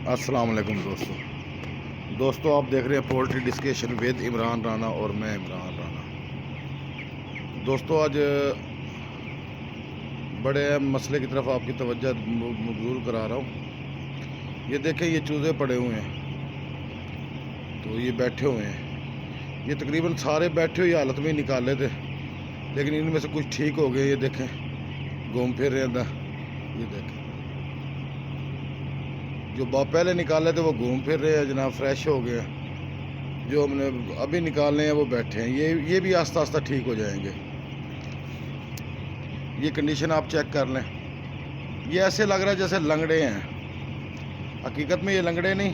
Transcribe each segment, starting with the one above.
अस्सलाम वालेकुम दोस्तों आप देख रहे हैं poultry discussion with Imran Rana और मैं इमरान राना। दोस्तों आज बड़े अहम मसले की तरफ आपकी तवज्जो मबजूल करा रहा हूँ। ये देखें, ये चूज़े पड़े हुए हैं, तो ये बैठे हुए हैं। ये तकरीबन सारे बैठे हुई हालत में ही निकाले थे, लेकिन इनमें से कुछ ठीक हो गए। ये देखें, घूम फिर रहे हैं। ये देखें, जो पहले निकाले थे वो घूम फिर रहे हैं जनाब, फ्रेश हो गए। जो हमने अभी निकालने हैं वो बैठे हैं। ये भी आस्ता आस्ता ठीक हो जाएंगे। ये कंडीशन आप चेक कर लें। ये ऐसे लग रहा है जैसे लंगड़े हैं, हकीकत में ये लंगड़े नहीं,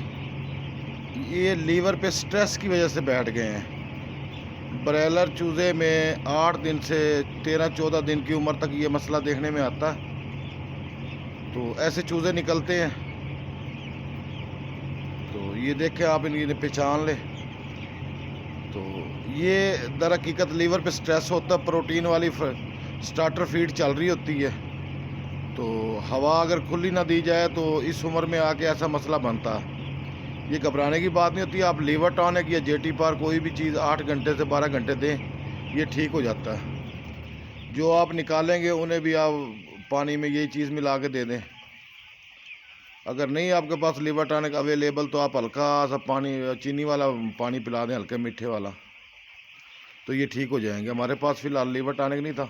ये लीवर पे स्ट्रेस की वजह से बैठ गए हैं। ब्रॉयलर चूज़े में 8 दिन से 13-14 दिन की उम्र तक ये मसला देखने में आता है। तो ऐसे चूज़े निकलते हैं। तो ये देखें आप, इनकी पहचान ले। तो ये दर हकीकत लीवर पे स्ट्रेस होता है। प्रोटीन वाली स्टार्टर फीड चल रही होती है, तो हवा अगर खुली ना दी जाए तो इस उम्र में आके ऐसा मसला बनता है। ये घबराने की बात नहीं होती। आप लीवर टॉनिक या जेटी पार कोई भी चीज़ 8 घंटे से 12 घंटे दें, ये ठीक हो जाता है। जो आप निकालेंगे उन्हें भी आप पानी में यही चीज़ मिला के दे दें। अगर नहीं आपके पास लीवर टॉनिक अवेलेबल, तो आप हल्का सा पानी, चीनी वाला पानी पिला दें, हल्के मीठे वाला, तो ये ठीक हो जाएंगे। हमारे पास फ़िलहाल लीवर टॉनिक नहीं था,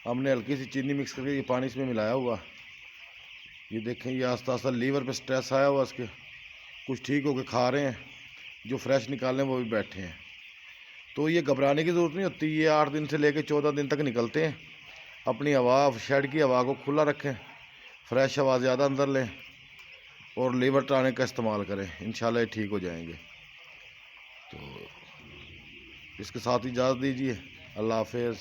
हमने हल्की सी चीनी मिक्स करके ये पानी इसमें मिलाया हुआ। ये देखें, ये आस्ता आस्ता लीवर पे स्ट्रेस आया हुआ इसके, कुछ ठीक होकर खा रहे हैं। जो फ्रेश निकाले वो भी बैठे हैं। तो ये घबराने की ज़रूरत नहीं होती। ये 8 दिन से लेकर 14 दिन तक निकलते हैं। अपनी हवा, शेड की हवा को खुला रखें, फ्रेश हवा ज़्यादा अंदर लें और लीवर टॉनिक का इस्तेमाल करें। इंशाल्लाह ये ठीक हो जाएंगे। तो इसके साथ इजाज़त दीजिए। अल्लाह हाफ़िज़।